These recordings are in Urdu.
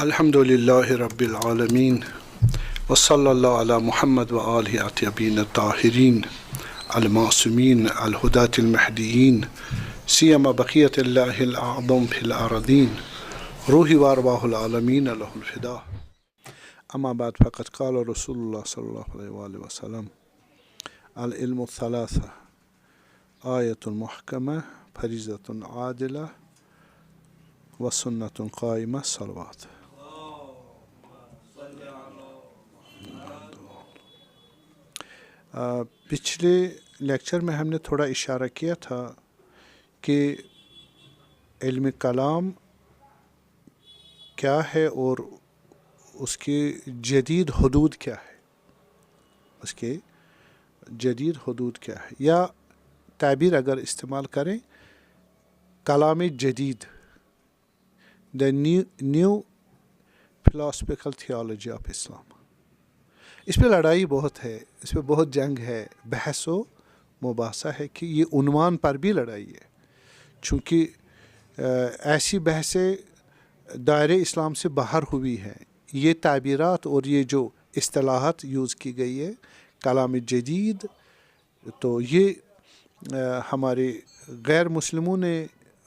الحمدللہ رب العالمین وصلی اللہ علی محمد وآلہ الطیبین الطاہرین المعصومین الہداۃ المہدیین سیما بقیۃ اللہ الاعظم فی الارضین روحی وارواح العالمین لہ الفدا اما بعد فقد قال رسول اللہ صلی اللہ علیہ وآلہ وسلم العلم الثلاثہ آیۃ محکمہ فریضۃ عادلہ وسنۃ قائمہ صلوات۔ پچھلے لیکچر میں ہم نے تھوڑا اشارہ کیا تھا کہ علم کلام کیا ہے اور اس کے جدید حدود کیا ہے، اس کے جدید حدود کیا ہے، یا تعبیر اگر استعمال کریں کلام جدید، the new philosophical theology of Islam. اس پہ لڑائی بہت ہے، اس پہ بہت جنگ ہے، بحث و مباحثہ ہے کہ یہ عنوان پر بھی لڑائی ہے، چونکہ ایسی بحثیں دائرے اسلام سے باہر ہوئی ہیں۔ یہ تعبیرات اور یہ جو اصطلاحات یوز کی گئی ہے کلام جدید، تو یہ ہمارے غیر مسلموں نے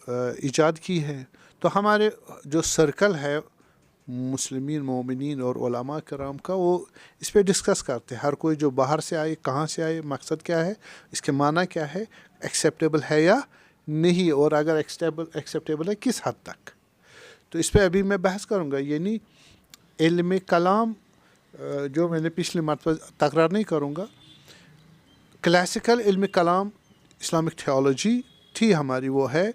ایجاد کی ہے۔ تو ہمارے جو سرکل ہے مسلمین مومنین اور علماء کرام کا، وہ اس پہ ڈسکس کرتے ہیں، ہر کوئی جو باہر سے آئے کہاں سے آئے، مقصد کیا ہے، اس کے معنی کیا ہے، ایکسیپٹیبل ہے یا نہیں، اور اگر ایکسیپٹیبل ہے کس حد تک۔ تو اس پہ ابھی میں بحث کروں گا، یعنی علم کلام جو میں نے پچھلے مرتبہ تکرار نہیں کروں گا، کلاسیکل علم کلام اسلامک تھیولوجی تھی ہماری، وہ ہے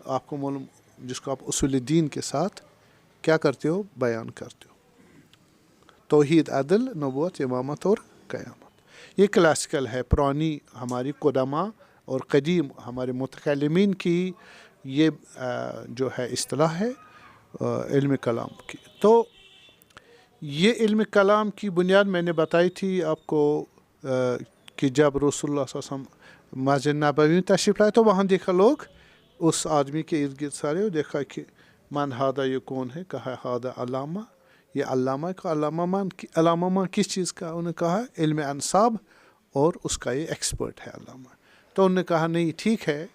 آپ کو معلوم، جس کو آپ اصول دین کے ساتھ کیا کرتے ہو، بیان کرتے ہو، توحید، عدل، نبوت، امامت اور قیامت۔ یہ کلاسیکل ہے، پرانی ہماری قدماء اور قدیم ہمارے متکلمین کی یہ جو ہے اصطلاح ہے علم کلام کی۔ تو یہ علم کلام کی بنیاد میں نے بتائی تھی آپ کو کہ جب رسول اللہ صلی اللہ علیہ وسلم مسجد نبوی میں تشریف لائے تو وہاں دیکھا لوگ اس آدمی کے ارد گرد سارے، دیکھا کہ من ہادہ، یہ کون ہے، کہا ہادہ علامہ، یہ علامہ کا علامہ کس چیز کا، انہوں نے کہا علم انصاب، اور اس کا یہ ایکسپرٹ ہے علامہ۔ تو انہوں نے کہا نہیں ٹھیک ہے،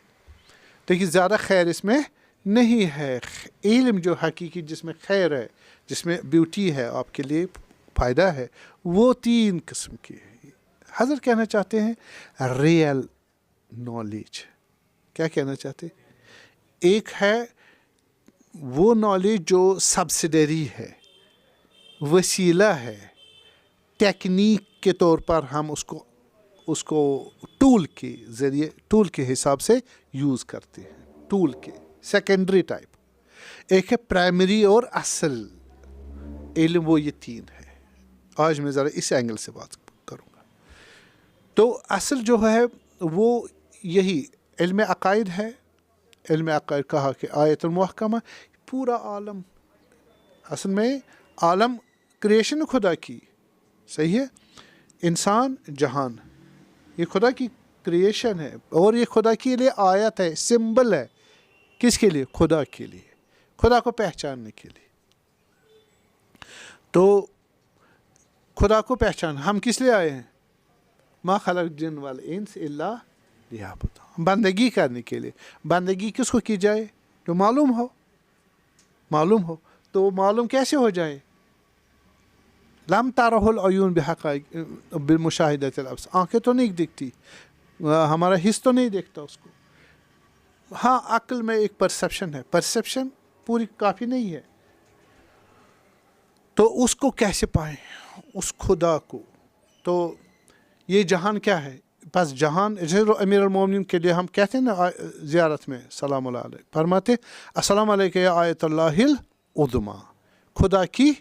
لیکن زیادہ خیر اس میں نہیں ہے، علم جو حقیقی جس میں خیر ہے، جس میں بیوٹی ہے، آپ کے لیے فائدہ ہے، وہ تین قسم کی ہے۔ حضرت کہنا چاہتے ہیں ریئل نالج۔ کیا کہنا چاہتے ہیں؟ ایک ہے وہ نالج جو سبسیڈری ہے، وسیلہ ہے، ٹیکنیک کے طور پر ہم اس کو ٹول کے ذریعے، ٹول کے حساب سے یوز کرتے ہیں، ٹول کے سیکنڈری ٹائپ۔ ایک ہے پرائمری اور اصل علم، وہ یہ تین ہے۔ آج میں ذرا اس اینگل سے بات کروں گا۔ تو اصل جو ہے وہ یہی علم عقائد ہے۔ علم عقائد کہا کہ آیت المحکمہ، پورا عالم، اصل میں عالم کریشن خدا کی، صحیح ہے، انسان، جہان، یہ خدا کی کریشن ہے، اور یہ خدا کے لیے آیت ہے، سمبل ہے، کس کے لیے؟ خدا کے لیے، خدا کو پہچاننے کے لیے۔ تو خدا کو پہچان ہم کس لیے آئے ہیں؟ ما خلق الجن والانس الا لیعبدون، بندگی کرنے کے لیے۔ بندگی کس کو کی جائے؟ جو معلوم ہو، معلوم ہو۔ تو معلوم کیسے ہو جائے؟ لم ترہ العیون بحقائق بمشاہدۃ الابصار، آنکھیں تو نہیں دکھتی، ہمارا حس تو نہیں دیکھتا اس کو۔ ہاں عقل میں ایک پرسیپشن ہے، پرسیپشن پوری کافی نہیں ہے۔ تو اس کو کیسے پائیں، اس خدا کو؟ تو یہ جہان کیا ہے؟ بس جہان، جیسے امیر المومنین کے لیے ہم کہتے ہیں نا زیارت میں سلام اللہ علیہ، فرماتے السلام علیکم یا آیت اللہ العظمیٰ، خدا کی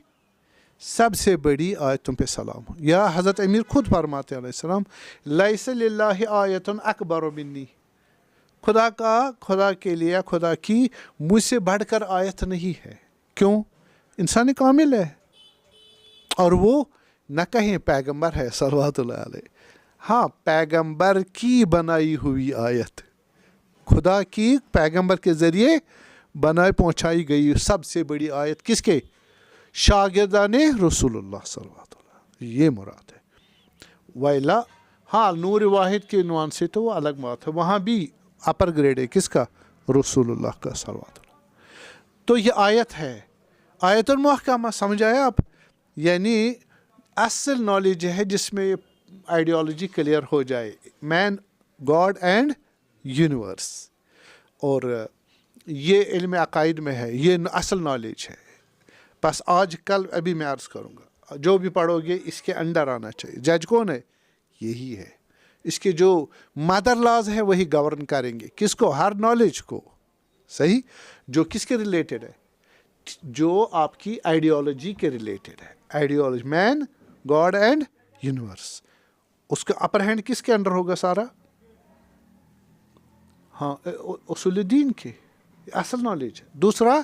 سب سے بڑی آیت تم پہ سلام ہو۔ یا حضرت امیر خود فرماتے علیہ السلام لیس للہ آیت اکبر منی، خدا کے لیے، خدا کی مجھ سے بڑھ کر آیت نہیں ہے۔ کیوں؟ انسان کامل ہے، اور وہ نہ کہیں پیغمبر ہے صلوات اللہ علیہ، ہاں پیغمبر کی بنائی ہوئی آیت، خدا کی پیغمبر کے ذریعے بنائے پہنچائی گئی سب سے بڑی آیت کس کے؟ شاگردان رسول اللہ صلی اللہ علیہ وسلم، یہ مراد ہے. ویلا ہاں نور واحد کے عنوان سے تو وہ الگ بات ہے، وہاں بھی اپر گریڈ ہے کس کا؟ رسول اللہ کا صلی اللہ علیہ وسلم. تو یہ آیت ہے، آیت المحکمہ، سمجھ آیا آپ؟ یعنی اصل نالج ہے جس میں آئیڈیالوجی کلیئر ہو جائے، مین، گاڈ اینڈ یونیورس. اور یہ علم عقائد میں ہے، یہ اصل نالج ہے. بس آج کل ابھی میں عرض کروں گا، جو بھی پڑھو گے اس کے انڈر آنا چاہیے. جج کون ہے؟ یہی ہے. اس کے جو مدر لاز ہے وہی گورن کریں گے. کس کو؟ ہر نالج کو. صحیح؟ جو کس کے ریلیٹڈ ہے؟ جو آپ کی آئیڈیالوجی کے ریلیٹڈ ہے. Ideology, man, God and universe. اس کا اپر ہینڈ کس کے انڈر ہوگا سارا؟ ہاں اصول دین کے، اصل نالج ہے. دوسرا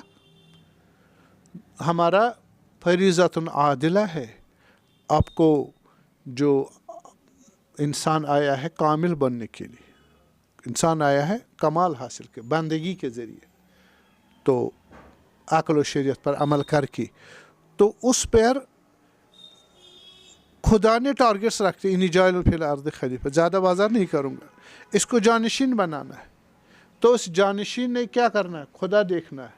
ہمارا فریضۃ عادلہ ہے. آپ کو جو انسان آیا ہے کامل بننے کے لیے، انسان آیا ہے کمال حاصل کے بندگی کے ذریعے، تو عقل و شریعت پر عمل کر کے، تو اس پر خدا نے ٹارگٹس رکھتے، انی جاعل فی الارض خلیفہ. زیادہ بازار نہیں کروں گا، اس کو جانشین بنانا ہے. تو اس جانشین نے کیا کرنا ہے؟ خدا دیکھنا ہے.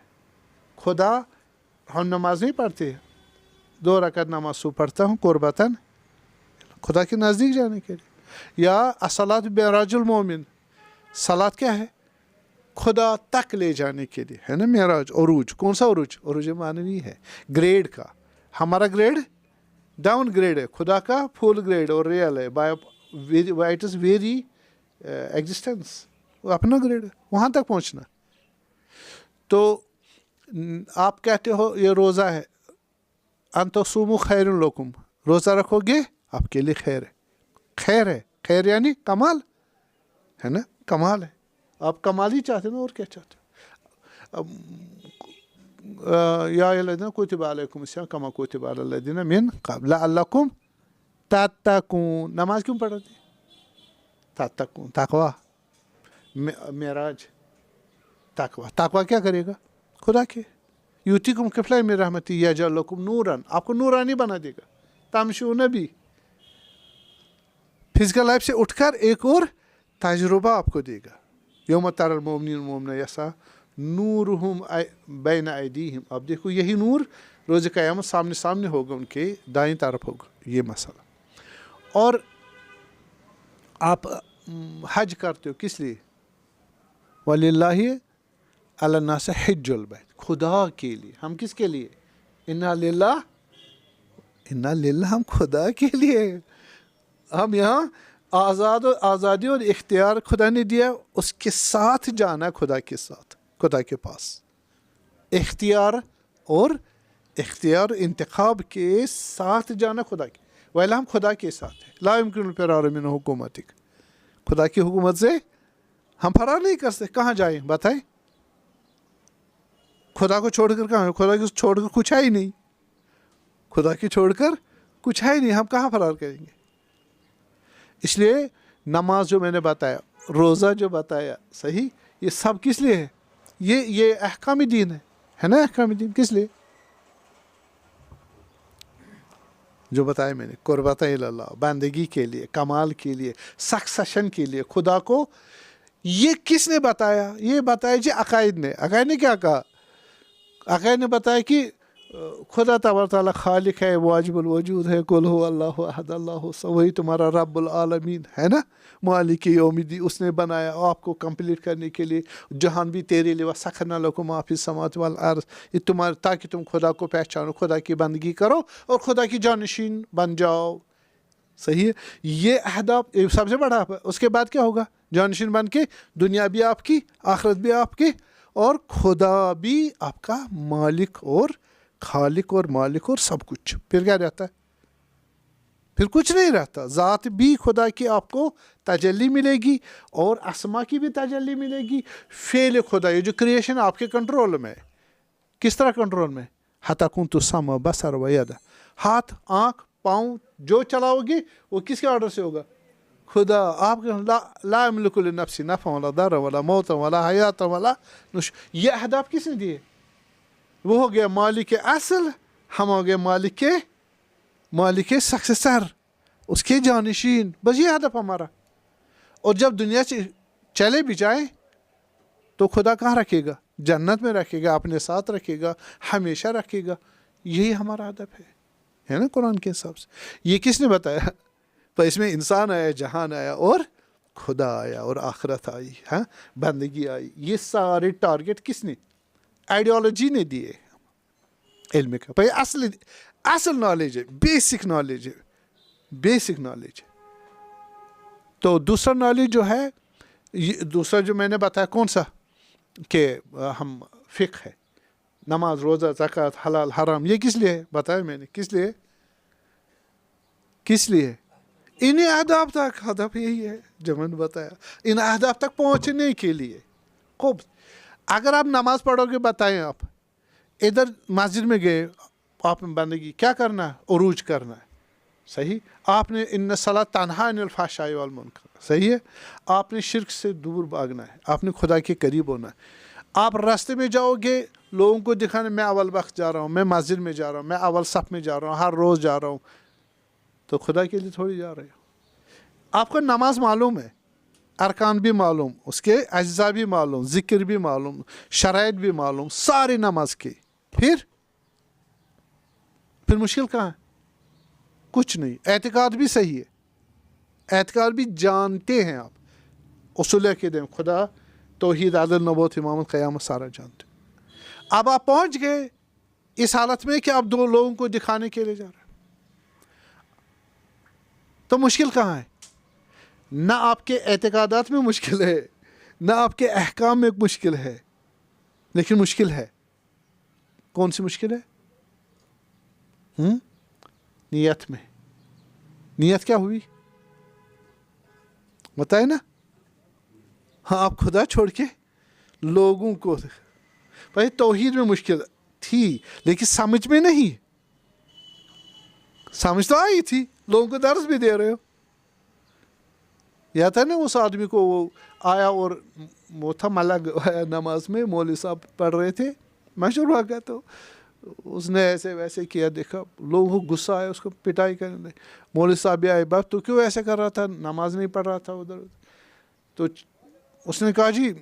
خدا، ہم نماز نہیں پڑھتے، 2 رکعت نماز صبح پڑھتا ہوں قربتاً خدا کے نزدیک جانے کے لیے. یا الصلاۃ معراج المومن، صلاۃ کیا ہے؟ خدا تک لے جانے کے لیے، ہے نا؟ معراج، عروج. کون سا عروج؟ عروج معنوی ہے، گریڈ کا. ہمارا گریڈ ڈاؤن گریڈ ہے، خدا کا فل گریڈ اور ریئل ہے. اٹ از ویری ایگزسٹنس، وہ اپنا گریڈ ہے، وہاں تک پہنچنا. تو آپ کہتے ہو یہ روزہ ہے، ان تصوموا خیر لکم، روزہ رکھو گے آپ کے لیے خیر ہے. خیر ہے، خیر یعنی کمال ہے نا؟ کمال ہے. آپ کمال ہی چاہتے ہیں، اور کیا چاہتے ہیں؟ یا الذین کتب علیکم الصیام کما کتب علی الذین من قبل لعلکم تتقون. نماز کیوں پڑھتے؟ تتقون، تقوی. معراج، تقوی. تقوی کیا کرے گا؟ خدا کے. یؤتیکم کفلین من رحمتہ یجعل لکم نورا، آپ کو نورانی بنا دے گا. تمشون بھی، فزیکل لائف سے اٹھ کر ایک اور تجربہ آپ کو دے گا. یوم تری المؤمنین والمؤمنات یسعی نورہم بین ایدیہم. اب دیکھو یہی نور روز قیامت سامنے ہوگا، ان کے دائیں طرف ہوگا. یہ مسئلہ. اور آپ حج کرتے ہو کس لیے؟ وَلِلَّهِ عَلَى النَّاسِ حِجُّ الْبَيْتِ، خدا کے لیے. ہم کس کے لیے؟ اِنَّا لِلَّهِ، ہم خدا کے لیے. ہم یہاں آزادی اور اختیار خدا نے دیا، اس کے ساتھ جانا، خدا کے ساتھ، خدا کے پاس. اختیار انتخاب کے ساتھ جانا خدا کے. ویلا ہم خدا کے ساتھ ہیں. لا يمكن الفرار من حکومتک، خدا کی حکومت سے ہم فرار نہیں کر سکتے. کہاں جائیں بتائیں؟ خدا کو چھوڑ کر کہاں؟ خدا کو چھوڑ کر کچھ ہے ہی نہیں. خدا کی چھوڑ کر کچھ ہے ہی نہیں، ہم کہاں فرار کریں گے؟ اس لیے نماز جو میں نے بتایا، روزہ جو بتایا، صحیح، یہ سب کس لیے ہے؟ یہ احکام دین ہے نا؟ احکام دین کس لیے جو بتایا میں نے؟ قربت اللہ، بندگی کے لیے، کمال کے لیے، سکسیشن کے لیے. خدا کو یہ کس نے بتایا؟ یہ بتایا جی عقائد نے. عقائد نے کیا کہا؟ عقائد نے بتایا کہ خدا تبارک تعالیٰ خالق ہے، واجب الوجود ہے، قل هو اللہ احد اللہ الصمد، وہی تمہارا رب العالمین ہے نا، مالک یوم الدین. اس نے بنایا آپ کو کمپلیٹ کرنے کے لیے. جہان بھی تیرے لیے، وسخرنا لکم ما فی السماوات والارض، یہ تمہارا، تاکہ تم خدا کو پہچانو، خدا کی بندگی کرو اور خدا کی جانشین بن جاؤ. صحیح ہے. یہ اہداف سب سے بڑا. اس کے بعد کیا ہوگا؟ جانشین بن کے دنیا بھی آپ کی، آخرت بھی آپ کی، اور خدا بھی آپ کا مالک اور خالق اور مالک اور سب کچھ. پھر کیا رہتا ہے؟ پھر کچھ نہیں رہتا. ذات بھی خدا کی آپ کو تجلی ملے گی، اور اسما کی بھی تجلی ملے گی. فعل خدا، یہ جو کریشن آپ کے کنٹرول میں. کس طرح کنٹرول میں؟ حتی کنت السمع بصر و ید، ہاتھ، آنکھ، پاؤں جو چلاؤ گے وہ کس کے آرڈر سے ہوگا؟ خدا. آپ لا یملک لنفس نفعا ولا ضرا ولا موتا ولا حیاتا ولا نشورا. یہ اہداف کس نے دیے؟ وہ ہو گیا مالک اصل، ہم ہو گئے مالک کے سکسیسر، اس کے جانشین، بس یہ ہدف ہمارا. اور جب دنیا سے چلے بھی جائیں تو خدا کہاں رکھے گا؟ جنت میں رکھے گا، اپنے ساتھ رکھے گا، ہمیشہ رکھے گا. یہی ہمارا ہدف ہے نا قرآن کے حساب سے. یہ کس نے بتایا؟ تو اس میں انسان آیا، جہان آیا، اور خدا آیا، اور آخرت آئی، ہاں بندگی آئی. یہ سارے ٹارگٹ کس نے؟ آئیڈیالوجی نے دیے علم کا. بھائی اصل نالج ہے، بیسک نالج ہے، بیسک نالج ہے. تو دوسرا نالج جو ہے، دوسرا جو میں نے بتایا کون سا، کہ ہم فقہ ہے، نماز، روزہ، زکوٰۃ، حلال حرام، یہ کس لیے ہے؟ بتایا میں نے کس لیے، کس لیے؟ انہیں اہداف تک، ہدف یہی ہے جو میں نے بتایا، ان اہداف تک پہنچنے کے لیے. خوب، اگر آپ نماز پڑھو گے، بتائیں آپ ادھر مسجد میں گئے، آپ نے بندگی کیا کرنا ہے؟ عروج کرنا ہے، صحیح. آپ نے ان الصلاۃ تنہی عن الفحشاء والمنکر، صحیح ہے. آپ نے شرک سے دور بھاگنا ہے، آپ نے خدا کے قریب ہونا ہے. آپ راستے میں جاؤ گے، لوگوں کو دکھانے میں اول وقت جا رہا ہوں، میں مسجد میں جا رہا ہوں، میں اول صف میں جا رہا ہوں، ہر روز جا رہا ہوں، تو خدا کے لیے تھوڑی جا رہے ہو. آپ کو نماز معلوم ہے، ارکان بھی معلوم، اس کے اجزاء بھی معلوم، ذکر بھی معلوم، شرائط بھی معلوم، سارے نماز کے. پھر مشکل کہاں ہے؟ کچھ نہیں. اعتقاد بھی صحیح ہے، اعتقاد بھی جانتے ہیں آپ، اصول عقیدے میں خدا، توحید، عدل، نبوت، امامت، قیامت، سارا جانتے. اب آپ پہنچ گئے اس حالت میں کہ آپ دو لوگوں کو دکھانے کے لیے جا رہے ہیں، تو مشکل کہاں ہے؟ نہ آپ کے اعتقادات میں مشکل ہے، نہ آپ کے احکام میں مشکل ہے، لیکن مشکل ہے. کون سی مشکل ہے؟ نیت میں. نیت کیا ہوئی؟ بتائے نا. ہاں، آپ خدا چھوڑ کے لوگوں کو، بھائی توحید میں مشکل تھی لیکن سمجھ میں نہیں. سمجھ تو آئی تھی، لوگوں کو درس بھی دے رہے ہو. یا تھا نا اس آدمی کو، وہ آیا اور وہ تھا ملنگ نماز میں، مولوی صاحب پڑھ رہے تھے، مشہور ہو گیا، تو اس نے ایسے ویسے کیا، دیکھا لوگوں کو غصہ آیا، اس کو پٹائی کرنے. مولوی صاحب بھی آئے، بات تو کیوں ایسے کر رہا تھا؟ نماز نہیں پڑھ رہا تھا ادھر. تو اس نے کہا جی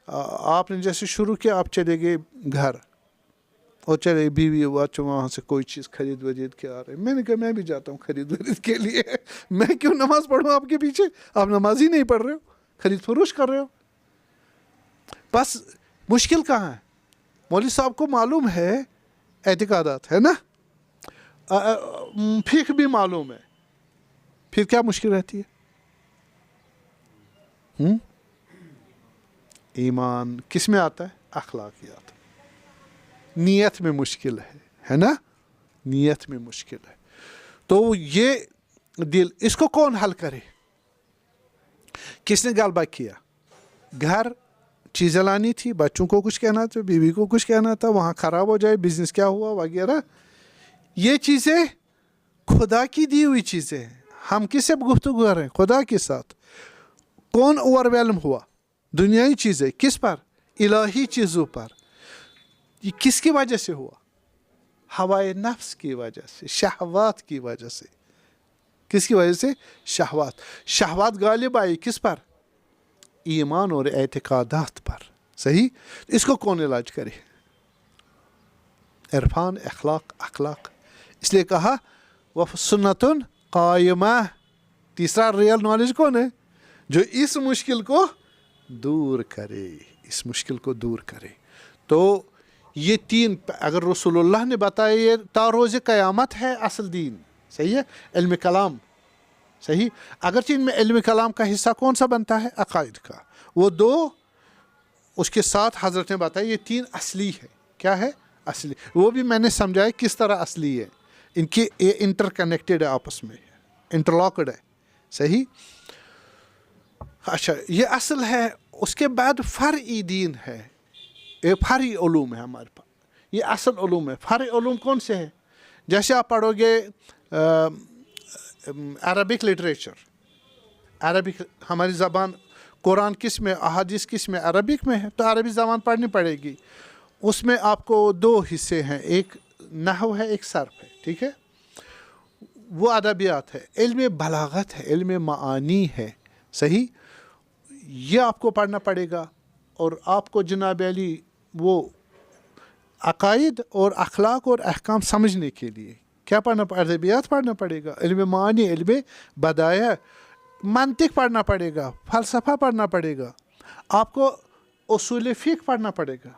آپ نے جیسے شروع کیا، آپ چلے گئے گھر، اور چلے بیوی بچوں وہاں سے کوئی چیز خرید ورید کے آ رہے. میں نے کہا میں بھی جاتا ہوں خرید ورید کے لیے، میں کیوں نماز پڑھوں آپ کے پیچھے؟ آپ نماز ہی نہیں پڑھ رہے ہو، خرید فروش کر رہے ہو. بس مشکل کہاں ہے؟ مولوی صاحب کو معلوم ہے اعتقادات، ہے نا، فقہ بھی معلوم ہے، پھر کیا مشکل رہتی ہے؟ ایمان کس میں آتا ہے؟ اخلاقیات. نیت میں مشکل ہے نا، نیت میں مشکل ہے. تو یہ دل، اس کو کون حل کرے؟ کس نے غلبہ کیا؟ گھر چیزیں لانی تھی، بچوں کو کچھ کہنا تھا، بیوی کو کچھ کہنا تھا، وہاں خراب ہو جائے، بزنس کیا ہوا وغیرہ. یہ چیزیں خدا کی دی ہوئی چیزیں ہیں. ہم کس سے گفتگو کر رہے ہیں؟ خدا کے ساتھ. کون اوور ویلم ہوا؟ دنیائی چیزیں. کس پر؟ الہی چیزوں پر. یہ کس کی وجہ سے ہوا؟ ہوائے نفس کی وجہ سے، شہوات کی وجہ سے. کس کی وجہ سے؟ شہوات. شہوات غالب آئی کس پر؟ ایمان اور اعتقادات پر. صحیح. اس کو کون علاج کرے؟ عرفان، اخلاق. اس لیے کہا وہ سنتن قائمہ. تیسرا ریئل نالج کون ہے؟ جو اس مشکل کو دور کرے، اس مشکل کو دور کرے. تو یہ تین اگر رسول اللہ نے بتایا، یہ تا روز قیامت ہے اصل دین. صحیح ہے. علم کلام، صحیح. اگرچہ ان میں علم کلام کا حصہ کون سا بنتا ہے؟ عقائد کا. وہ دو اس کے ساتھ حضرت نے بتایا، یہ تین اصلی ہے. کیا ہے؟ اصلی. وہ بھی میں نے سمجھایا کس طرح اصلی ہے. ان کی انٹر کنیکٹڈ ہے، آپس میں انٹرلاکڈ ہے. صحیح. اچھا، یہ اصل ہے. اس کے بعد فرعی دین ہے، یہ فرعی علوم ہے ہمارے پاس. یہ اصل علوم ہے. فرعی علوم کون سے ہیں؟ جیسے آپ پڑھو گے عربک لٹریچر، عربک ہماری زبان، قرآن کس میں، احادیث کس میں؟ عربک میں ہے. تو عربی زبان پڑھنی پڑے گی. اس میں آپ کو دو حصے ہیں، ایک نحو ہے، ایک صرف ہے، ٹھیک ہے، وہ ادبیات ہے، علم بلاغت ہے، علم معانی ہے، صحیح، یہ آپ کو پڑھنا پڑے گا. اور آپ کو جناب علی وہ عقائد اور اخلاق اور احکام سمجھنے کے لیے کیا پڑھنا، ادبیات پڑھنا پڑے گا، علم معانی، علم بدایع، منطق پڑھنا پڑے گا، فلسفہ پڑھنا پڑے گا، آپ کو اصول فقہ پڑھنا پڑے گا،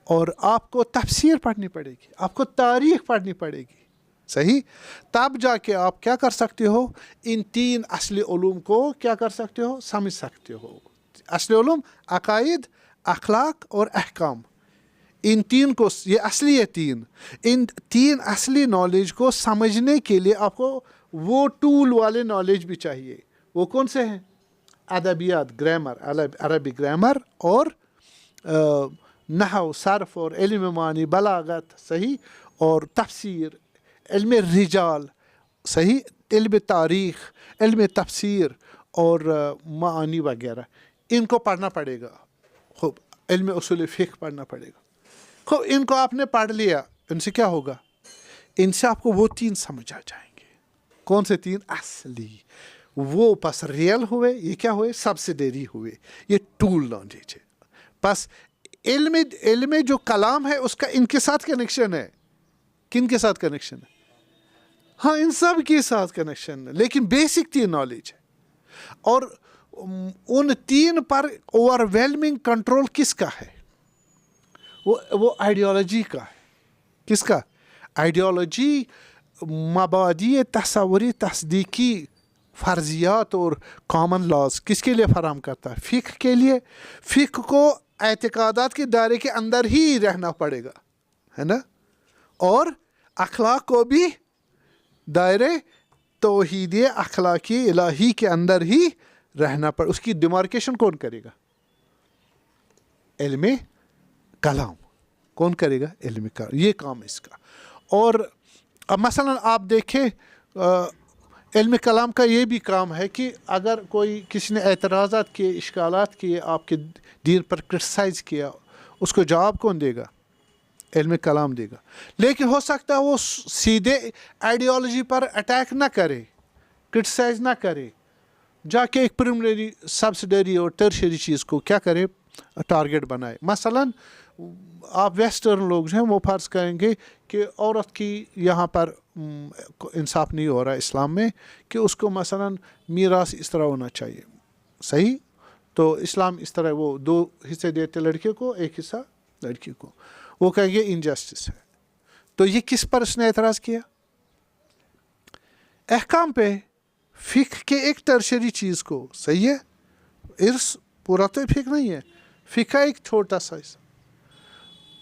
اور آپ کو تفسیر پڑھنی پڑے گی، آپ کو تاریخ پڑھنی پڑے گی، صحیح. تب جا کے آپ کیا کر سکتے ہو، ان 3 اصلی علوم کو کیا کر سکتے ہو، سمجھ سکتے ہو. اصلی علوم عقائد، اخلاق اور احکام، ان 3 کو، یہ اصلی ہے 3، ان 3 اصلی نالج کو سمجھنے کے لیے آپ کو وہ ٹول والے نالج بھی چاہیے. وہ کون سے ہیں؟ ادبیات، گرامر، عربی گرامر، اور نحو، صرف، اور علم معانی، بلاغت، صحیح، اور تفسیر، علم رجال، صحیح، علم تاریخ، علم تفسیر اور معانی وغیرہ، ان کو پڑھنا پڑے گا. خوب، علم اصول فقہ پڑھنا پڑے گا. خوب، ان کو آپ نے پڑھ لیا، ان سے کیا ہوگا، ان سے آپ کو وہ 3 سمجھ آ جائیں گے. کون سے 3؟ اصلی. وہ پس ریئل ہوئے، یہ کیا ہوئے، سبسیڈری ہوئے، یہ ٹول نالج ہے. پس علم جو کلام ہے اس کا ان کے ساتھ کنیکشن ہے. کن کے ساتھ کنیکشن ہے؟ ہاں، ان سب کے ساتھ کنیکشن ہے، لیکن بیسک 3 نالج ہے. اور ان 3 پر اوور ویلمنگ کنٹرول کس کا ہے؟ وہ آئیڈیالوجی کا ہے. کس کا؟ آئیڈیالوجی مبادی تصوری تصدیقی فرضیات اور کامن لاز کس کے لیے فراہم کرتا ہے؟ فقہ کے لیے. فقہ کو اعتقادات کے دائرے کے اندر ہی رہنا پڑے گا، ہے نا، اور اخلاق کو بھی دائرے توحید اخلاقی الہی کے اندر ہی رہنا پڑے. اس کی ڈیمارکیشن کون کرے گا؟ علم کلام. کون کرے گا؟ علم کلام. یہ کام اس کا. اور مثلا آپ دیکھیں علم کلام کا یہ بھی کام ہے کہ اگر کوئی کسی نے اعتراضات کیے، اشکالات کیے، آپ کے دین پر کرٹیسائز کیا، اس کو جواب کون دے گا؟ علم کلام دے گا. لیکن ہو سکتا ہے وہ سیدھے آئیڈیالوجی پر اٹیک نہ کرے، کرٹیسائز نہ کرے، جا کے ایک پریمنری، سبسیڈری اور ٹرشری چیز کو کیا کرے، ٹارگیٹ بنائے. مثلا آپ ویسٹرن لوگ جو ہیں وہ فرض کریں گے کہ عورت کی یہاں پر انصاف نہیں ہو رہا ہے اسلام میں، کہ اس کو مثلا میراث اس طرح ہونا چاہیے، صحیح، تو اسلام اس طرح وہ 2 حصے دیتے لڑکے کو، 1 حصہ لڑکی کو. وہ کہیں گے انجسٹس ہے. تو یہ کس پر اس نے اعتراض کیا؟ احکام پہ، فقہ کے ایک ٹرشری چیز کو، صحیح ہے، ارث پورا تو فقہ نہیں ہے، فقہ ایک چھوٹا سا حصہ.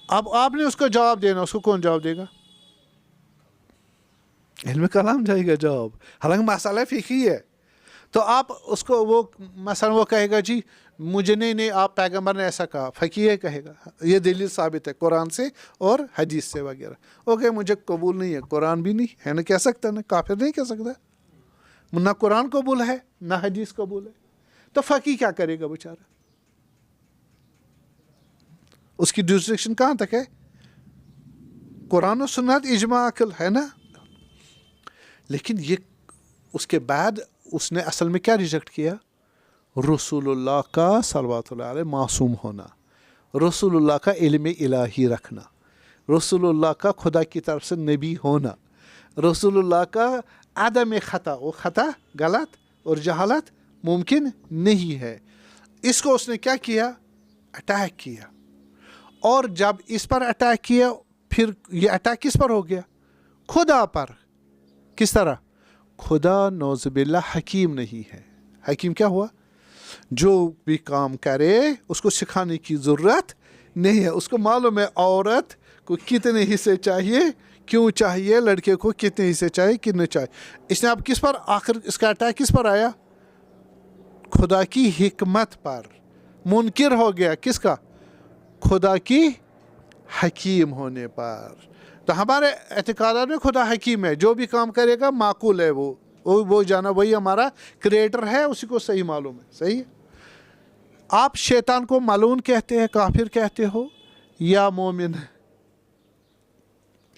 اب آپ نے اس کو جواب دینا، اس کو کون جواب دے گا؟ علم کلام جائے گا جواب، حالانکہ مسئلہ فقہی ہے. تو آپ اس کو وہ مثلا وہ کہے گا جی مجھے نہیں، آپ پیغمبر نے ایسا کہا، فقیہ کہے گا یہ دلیل ثابت ہے قرآن سے اور حدیث سے وغیرہ. اوکے، مجھے قبول نہیں ہے، قرآن بھی نہیں ہے، نہ کہہ سکتا، نہ کافر نہیں کہہ سکتا، نہ قرآن قبول ہے نہ حدیث قبول ہے. تو فقیہ کیا کرے گا بیچارہ؟ اس کی جورسڈکشن کہاں تک ہے؟ قرآن و سنت، اجماع، عقل، ہے نا. لیکن یہ اس کے بعد اس نے اصل میں کیا ریجیکٹ کیا؟ رسول اللہ کا صلوات اللہ علیہ معصوم ہونا، رسول اللہ کا علم الہی رکھنا، رسول اللہ کا خدا کی طرف سے نبی ہونا، رسول اللہ کا عدم خطا، وہ خطا، غلط اور جہالت ممکن نہیں ہے. اس کو اس نے کیا کیا؟ اٹیک کیا. اور جب اس پر اٹیک کیا، پھر یہ اٹیک کس پر ہو گیا؟ خدا پر. کس طرح؟ خدا نعوذ باللہ حکیم نہیں ہے. حکیم کیا ہوا؟ جو بھی کام کرے اس کو سکھانے کی ضرورت نہیں ہے، اس کو معلوم ہے عورت کو کتنے حصے چاہیے، کیوں چاہیے، لڑکے کو کتنے حصے چاہیے، کتنے چاہیے. اس نے اب کس پر آخر اس کا اٹیک کس پر آیا؟ خدا کی حکمت پر. منکر ہو گیا کس کا؟ خدا کی حکیم ہونے پر. تو ہمارے اعتقادات میں خدا حکیم ہے، جو بھی کام کرے گا معقول ہے، وہ جانا، وہی ہمارا کریٹر ہے، اسی کو صحیح معلوم ہے. صحیح. آپ شیطان کو ملعون کہتے ہیں، کافر کہتے ہو یا مومن؟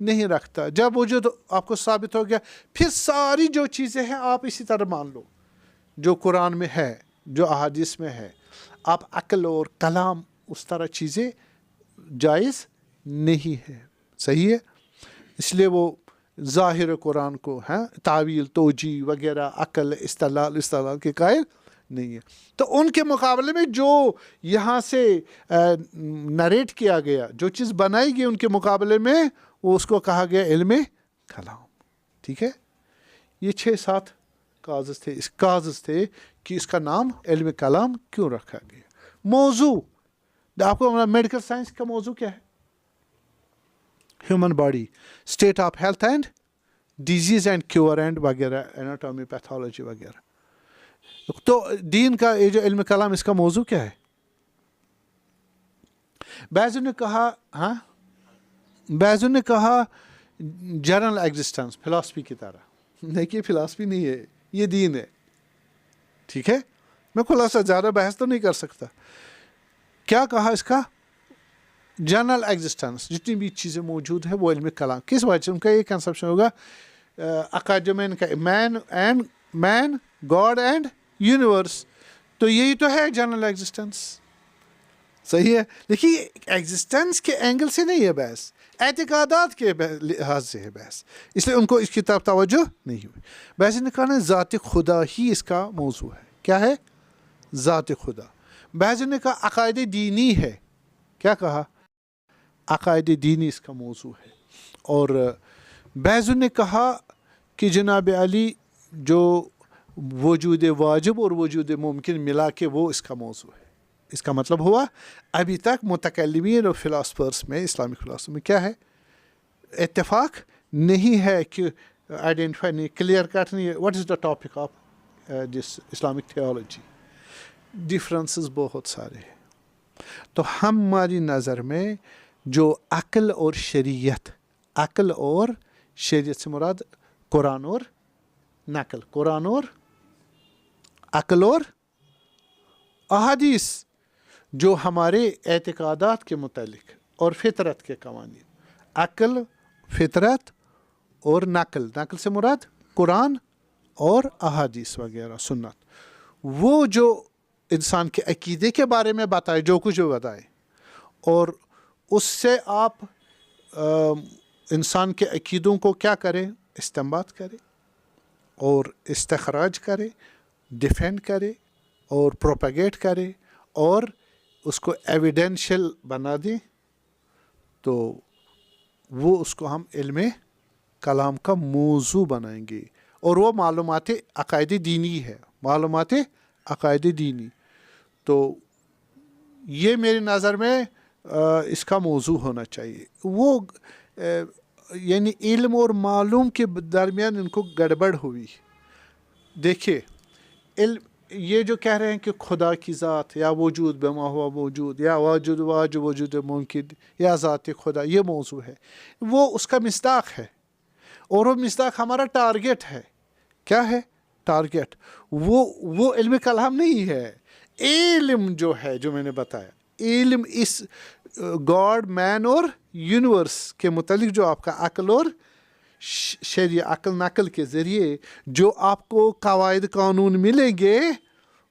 نہیں رکھتا. جب وجود آپ کو ثابت ہو گیا پھر ساری جو چیزیں ہیں آپ اسی طرح مان لو جو قرآن میں ہے جو احادیث میں ہے. آپ عقل اور کلام اس طرح چیزیں جائز نہیں ہے. صحیح ہے. اس لیے وہ ظاہر قرآن کو تعویل توجیہ وغیرہ عقل استدلال کے قائل نہیں ہے. تو ان کے مقابلے میں جو یہاں سے نریٹ کیا گیا جو چیز بنائی گئی ان کے مقابلے میں وہ اس کو کہا گیا علم کلام. ٹھیک ہے. یہ 6-7 کازز تھے کہ اس کا نام علم کلام کیوں رکھا گیا. موضوع آپ کو میڈیکل سائنس کا موضوع کیا ہے؟ Human body, state of health and disease and cure and وغیرہ ایناٹامی پیتھولوجی وغیرہ. تو دین کا یہ جو علم کلام اس کا موضوع کیا ہے؟ بعضوں نے کہا جنرل ایگزسٹنس فلاسفی کی طرح. دیکھیے فلاسفی نہیں ہے یہ دین ہے. ٹھیک ہے. میں خلاصہ زیادہ بحث تو نہیں کر سکتا. کیا کہا اس کا؟ جنرل ایگزسٹنس جتنی بھی چیزیں موجود ہیں وہ علم کلام. کس وجہ سے ان کا یہ کنسپشن ہوگا اکاڈمین کا مین گاڈ اینڈ یونیورس. تو یہی تو ہے جنرل ایگزسٹنس. صحیح ہے. دیکھیے ایگزسٹنس کے اینگل سے نہیں ہے بحث، اعتقادات کے لحاظ سے ہے بحث. اس لیے ان کو اس کی طرف توجہ نہیں ہوئی. بعض نے کہا ذات خدا ہی اس کا موضوع ہے. کیا ہے؟ ذات خدا. بعض نے کہا عقائد دینی ہے. کیا کہا؟ عقائد دینی اس کا موضوع ہے. اور بعض نے کہا کہ جناب علی جو وجود واجب اور وجود ممکن ملا کے وہ اس کا موضوع ہے. اس کا مطلب ہوا ابھی تک متکلمین اور فلاسفرس میں اسلامک فلاسفی میں کیا ہے؟ اتفاق نہیں ہے کہ آئیڈینٹیفائی نہیں کلیئر کٹ نہیں ہے what is the topic of this Islamic theology. Differences بہت سارے ہیں. تو ہماری نظر میں جو عقل اور شریعت سے مراد قرآن اور نقل، قرآن اور عقل اور احادیث جو ہمارے اعتقادات کے متعلق اور فطرت کے قوانین، عقل، فطرت اور نقل سے مراد قرآن اور احادیث وغیرہ سنت، وہ جو انسان کے عقیدے کے بارے میں بتائے جو کچھ بتائے اور اس سے آپ انسان کے عقیدوں کو کیا کریں؟ استنباط کرے اور استخراج کرے، ڈیفینڈ کرے اور پروپیگیٹ کرے اور اس کو ایویڈینشل بنا دیں. تو وہ اس کو ہم علم کلام کا موضوع بنائیں گے. اور وہ معلومات عقائد دینی ہے، معلومات عقائد دینی. تو یہ میری نظر میں اس کا موضوع ہونا چاہیے. وہ یعنی علم اور معلوم کے درمیان ان کو گڑبڑ ہوئی. دیکھیے علم یہ جو کہہ رہے ہیں کہ خدا کی ذات یا وجود بما ہوا موجود یا واجب وجود ممکن یا ذات خدا، یہ موضوع ہے، وہ اس کا مصداق ہے. اور وہ مصداق ہمارا ٹارگیٹ ہے. کیا ہے ٹارگیٹ؟ وہ علم کلام نہیں ہے. علم جو ہے جو میں نے بتایا، علم اس گاڈ، مین اور یونیورس کے متعلق جو آپ کا عقل اور شریع عقل نقل کے ذریعے جو آپ کو قواعد قانون ملیں گے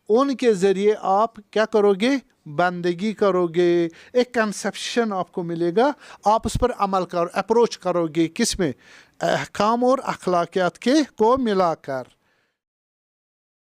ان کے ذریعے آپ کیا کرو گے؟ بندگی کرو گے. ایک کنسپشن آپ کو ملے گا، آپ اس پر عمل اپروچ کرو گے. کس میں؟ احکام اور اخلاقیات کے کو ملا کر.